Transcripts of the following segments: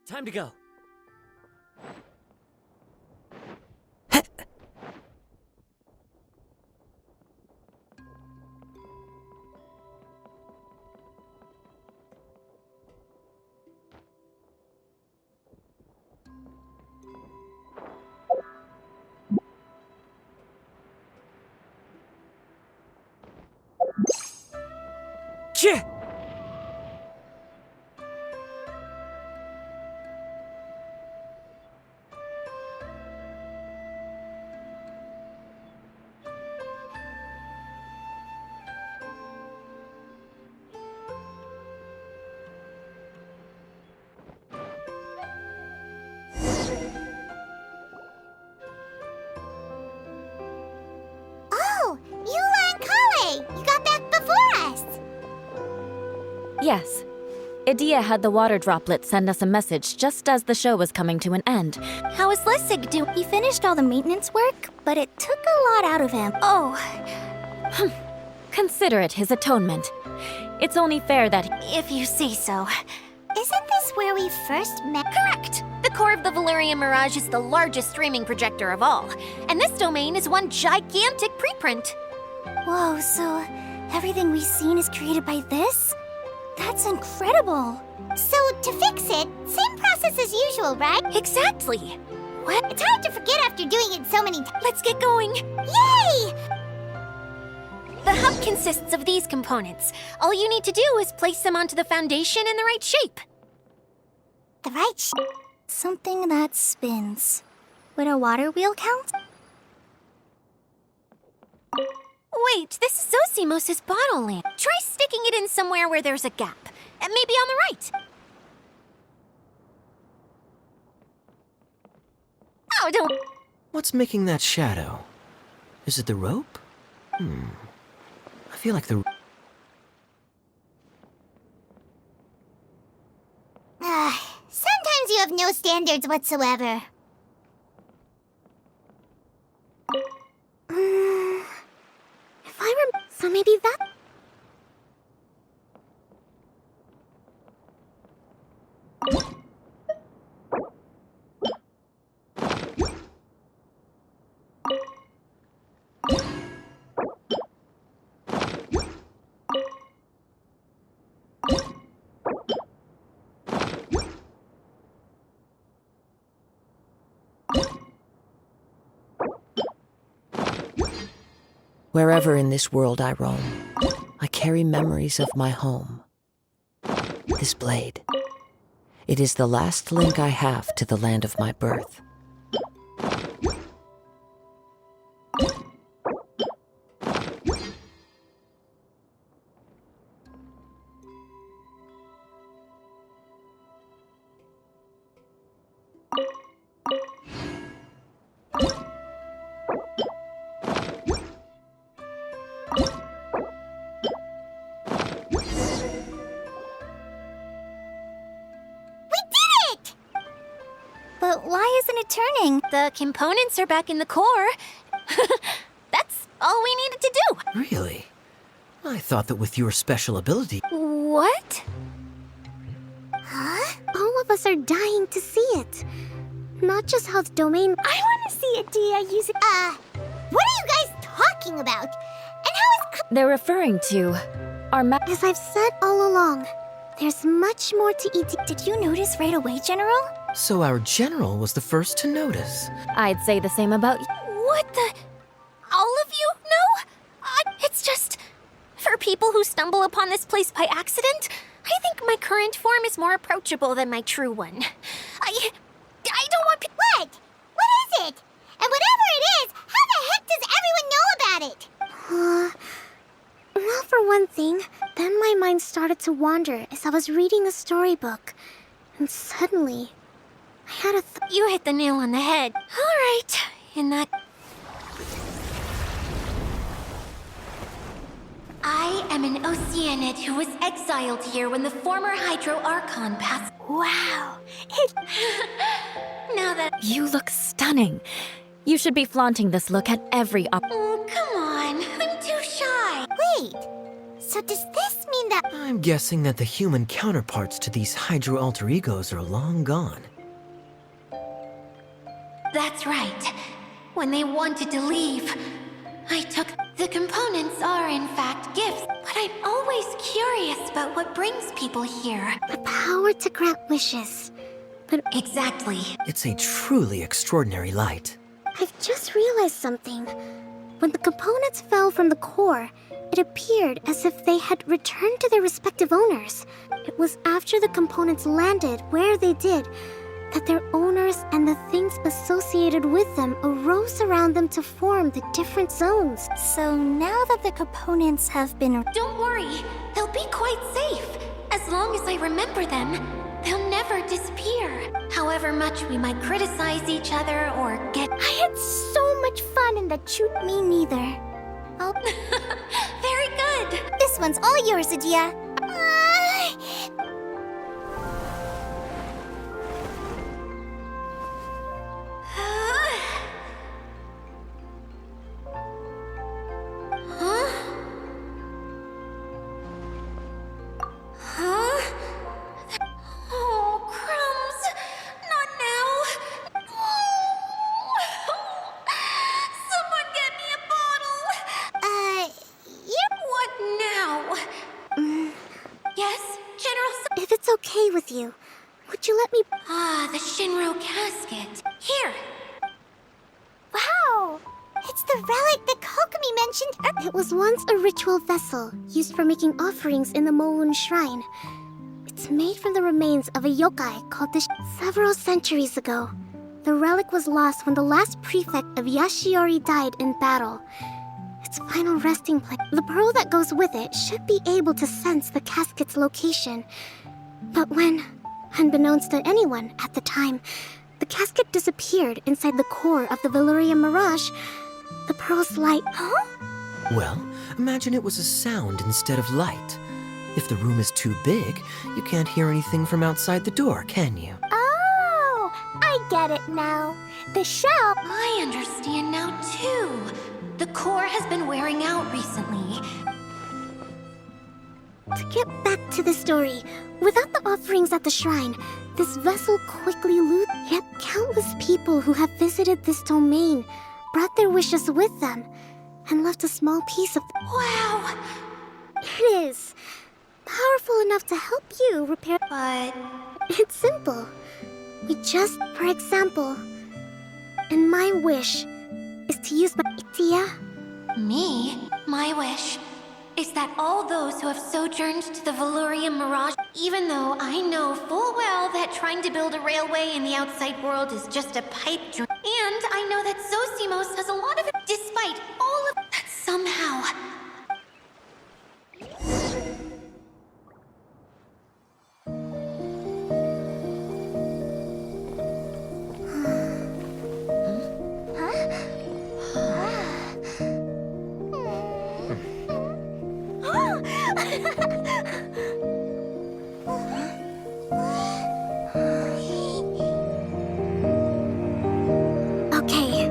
Time to go. Chih! Oh, Eula and Kale! You got back before us! Yes. Idia had the water droplet send us a message just as the show was coming to an end. How is Lissig doing? He finished all the maintenance work, but it took a lot out of him. Oh, Consider it his atonement. It's only fair that if you say so. Isn't this where we first met? Correct! The core of the Valerian Mirage is the largest streaming projector of all, and this domain is one gigantic preprint. Whoa, so everything we've seen is created by this? That's incredible. So, to fix it, same process as usual, right? Exactly! What? It's hard to forget after doing it so many times. Let's get going! Yay! The hub consists of these components. All you need to do is place them onto the foundation in the right shape. The right something that spins. Would a water wheel count? Wait, this is Zosimos' bottle lamp. Try sticking it in somewhere where there's a gap. And maybe on the right. Oh, don't... What's making that shadow? Is it the rope? I feel like the... Sometimes you have no standards whatsoever. If I remember, so maybe that... Wherever in this world I roam, I carry memories of my home. This blade, it is the last link I have to the land of my birth. But why isn't it turning? The components are back in the core. That's all we needed to do. Really? I thought that with your special ability... What? Huh? All of us are dying to see it. Not just how the domain... I want to see Idia use it. What are you guys talking about? And how is... they're referring to our As I've said all along, there's much more to Idia. Did you notice right away, General? So our general was the first to notice. I'd say the same about What the... All of you know? It's just... For people who stumble upon this place by accident, I think my current form is more approachable than my true one. I don't want What? What is it? And whatever it is, how the heck does everyone know about it? Well, for one thing, then my mind started to wander as I was reading a storybook. And suddenly, I had a You hit the nail on the head. All right. In that... I am an Oceanid who was exiled here when the former Hydro Archon passed. Wow. Now that. You look stunning. You should be flaunting this look at every Oh, come on. I'm too shy. Wait. So does this mean that... I'm guessing that the human counterparts to these Hydro alter egos are long gone. That's right. When they wanted to leave, I took. The components are, in fact, gifts, but I'm always curious about what brings people here. The power to grant wishes. But Exactly. It's a truly extraordinary light. I've just realized something. When the components fell from the core, it appeared as if they had returned to their respective owners. It was after the components landed where they did that their owners and the things associated with them arose around them to form the different zones. So now that the components have been... Don't worry, they'll be quite safe. As long as I remember them, they'll never disappear. However much we might criticize each other or get... I had so much fun in that shoot. Me neither. Oh, Very good. This one's all yours, Adia. Oh, crumbs! Not now! Someone get me a bottle! What now? Yes, General if it's okay with you, would you let me... The Shinro casket. Here! Wow! It's the relic that Kokomi mentioned. It was once a ritual vessel used for making offerings in the Moun Shrine. It's made from the remains of a yokai called the several centuries ago. The relic was lost when the last prefect of Yashiori died in battle. Its final resting place. The pearl that goes with it should be able to sense the casket's location. But when, unbeknownst to anyone at the time, the casket disappeared inside the core of the Valyria Mirage, the pearl's light... Huh? Well, imagine it was a sound instead of light. If the room is too big, you can't hear anything from outside the door, can you? Oh, I get it now. The shell... I understand now, too. The core has been wearing out recently. To get back to the story, without the offerings at the shrine, this vessel quickly looted. Yet countless people who have visited this domain brought their wishes with them and left a small piece of... Wow! It is powerful enough to help you repair... But... It's simple. We just, for example... And my wish is to use my... Tia? Me? My wish is that all those who have sojourned to the Valyria Mirage, even though I know full well that trying to build a railway in the outside world is just a pipe dream, and I know that Zosimos has a lot of it, despite all of that somehow. Okay,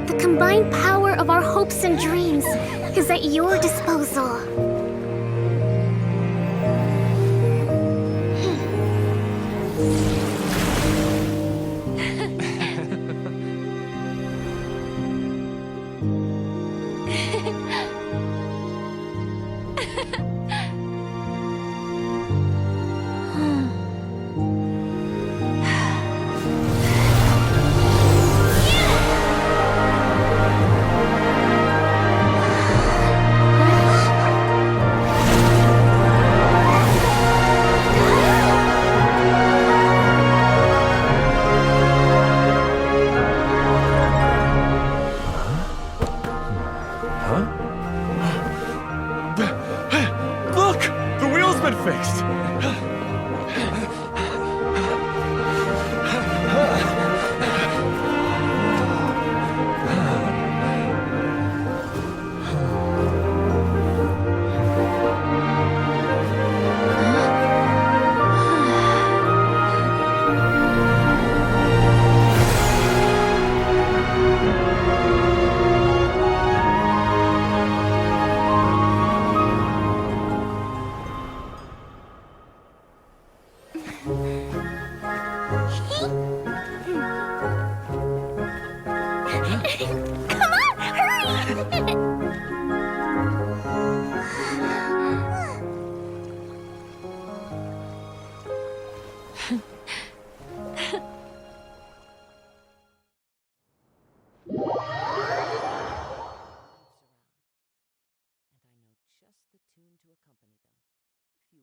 the combined power of our hopes and dreams is at your disposal.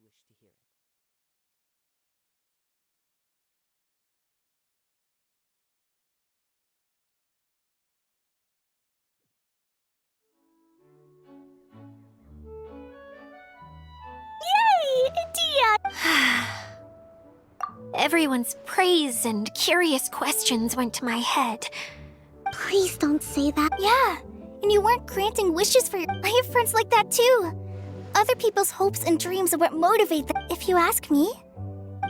wish to hear it. Yay, Dia! Everyone's praise and curious questions went to my head. Please don't say that. Yeah, and you weren't granting wishes for your. I have friends like that too. Other people's hopes and dreams are what motivate them, if you ask me.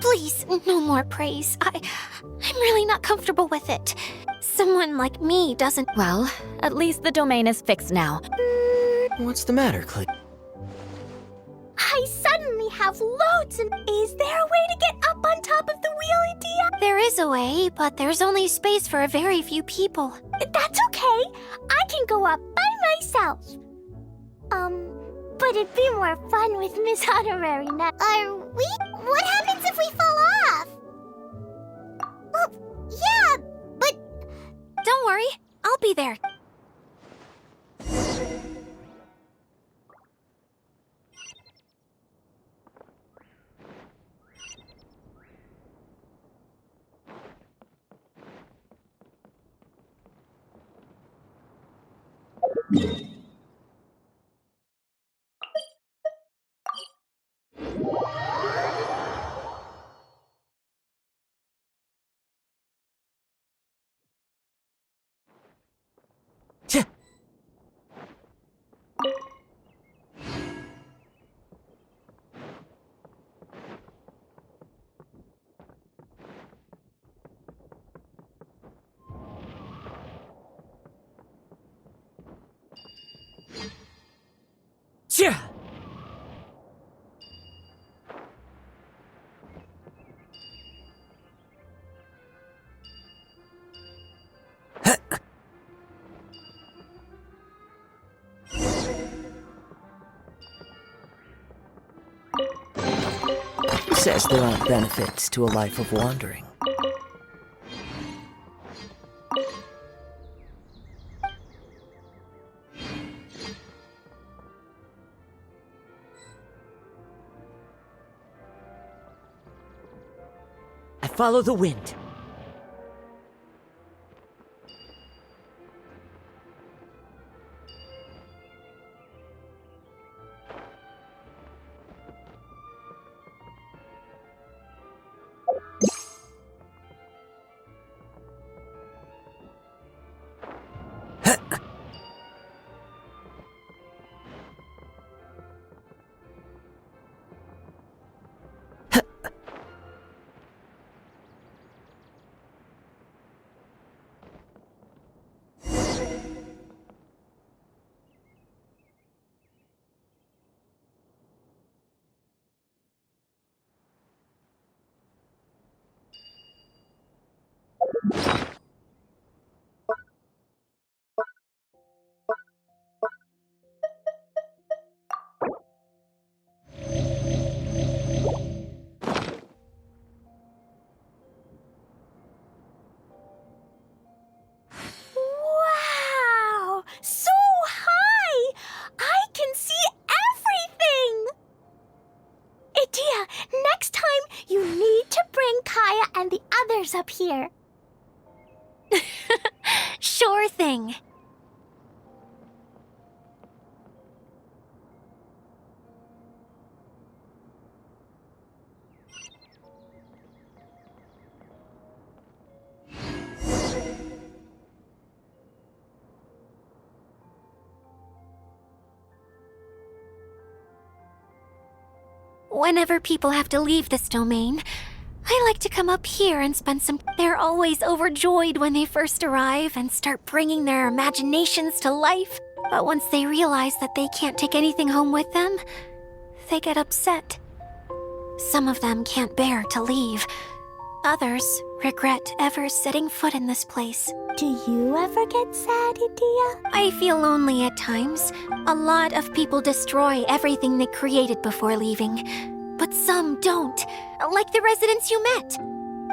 Please, no more praise. I'm really not comfortable with it. Someone like me doesn't. Well, at least the domain is fixed now. What's the matter, Clay? I suddenly have loads and... Is there a way to get up on top of the wheel, Dia? There is a way, but there's only space for a very few people. That's okay. I can go up by myself. But it'd be more fun with Miss Honorary now. Are we? What happens if we fall off? Well, yeah, but Don't worry, I'll be there. Tch! Tch! Who says there aren't benefits to a life of wandering? I follow the wind. Wow! So high! I can see everything! Idia, next time you need to bring Kaya and the others up here. Sure thing. Whenever people have to leave this domain, I like to come up here and spend some... They're always overjoyed when they first arrive and start bringing their imaginations to life. But once they realize that they can't take anything home with them, they get upset. Some of them can't bear to leave. Others regret ever setting foot in this place. Do you ever get sad, Idia? I feel lonely at times. A lot of people destroy everything they created before leaving. But some don't, like the residents you met.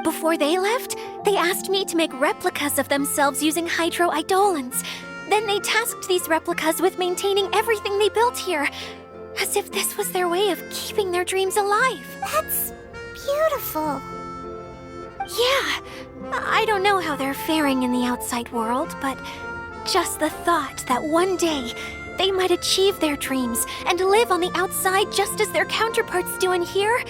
Before they left, they asked me to make replicas of themselves using hydro-eidolons. Then they tasked these replicas with maintaining everything they built here. as if this was their way of keeping their dreams alive. That's beautiful. Yeah, I don't know how they're faring in the outside world, but just the thought that one day they might achieve their dreams and live on the outside just as their counterparts do in here,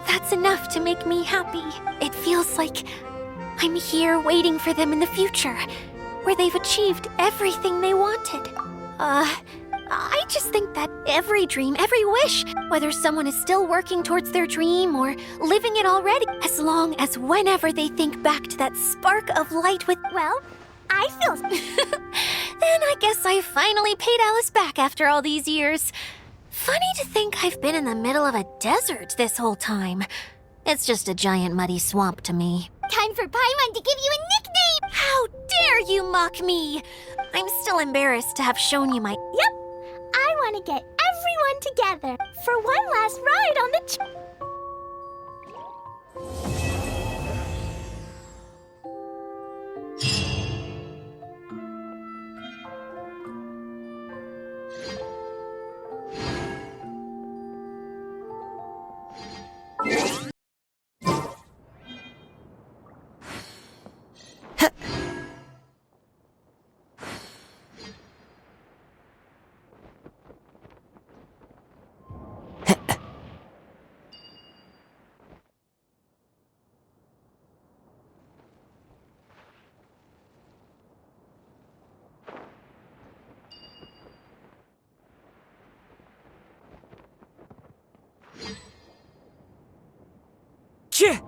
that's enough to make me happy. It feels like I'm here waiting for them in the future, where they've achieved everything they wanted. I just think that every dream, every wish, whether someone is still working towards their dream or living it already, as long as whenever they think back to that spark of light with, Well, I feel... then I guess I finally paid Alice back after all these years. Funny to think I've been in the middle of a desert this whole time. It's just a giant muddy swamp to me. Time for Paimon to give you a nickname! How dare you mock me! I'm still embarrassed to have shown you my... Yep, I want to get everyone together for one last ride on the... Chih!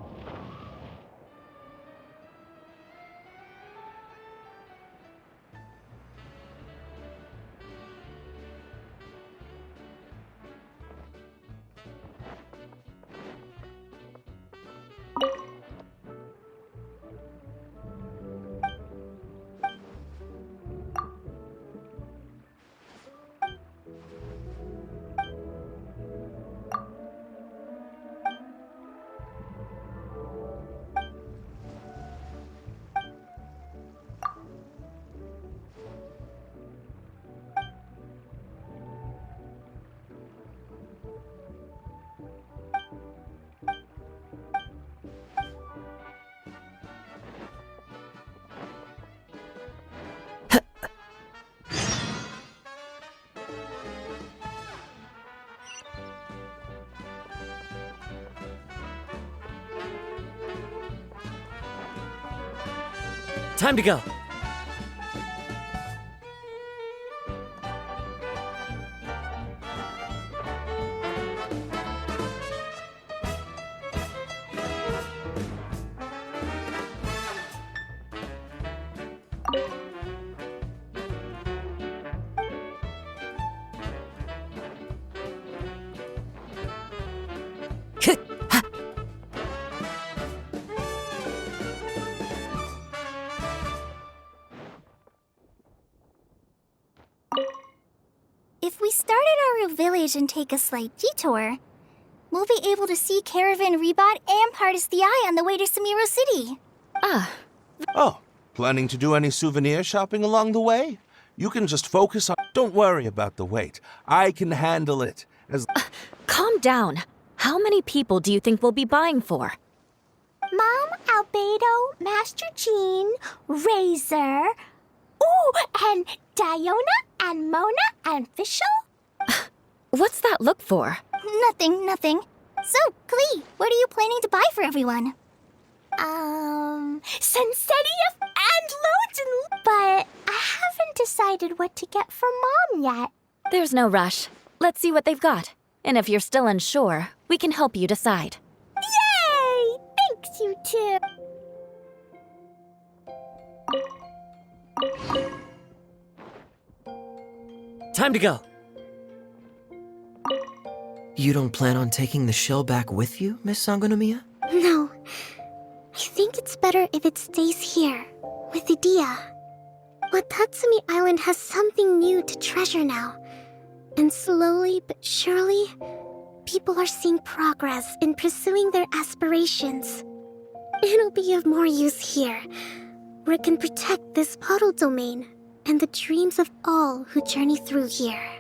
Time to go. If we start at our village and take a slight detour, we'll be able to see Caravan Rebot and Partis the Eye on the way to Samiro City. Oh, planning to do any souvenir shopping along the way? You can just focus on... Don't worry about the wait. I can handle it. As... Calm down. How many people do you think we'll be buying for? Mom, Albedo, Master Jean, Razor, ooh, and Diona, and Mona, and Fischl. What's that look for? Nothing. So, Klee, what are you planning to buy for everyone? Sensetia and loads but I haven't decided what to get for Mom yet. There's no rush. Let's see what they've got. And if you're still unsure, we can help you decide. Yay! Thanks, you two. Time to go. You don't plan on taking the shell back with you, Miss Sangonomiya? No. I think it's better if it stays here, with Idia. Watatsumi Island has something new to treasure now. And slowly but surely, people are seeing progress in pursuing their aspirations. It'll be of more use here, where it can protect this puddle domain and the dreams of all who journey through here.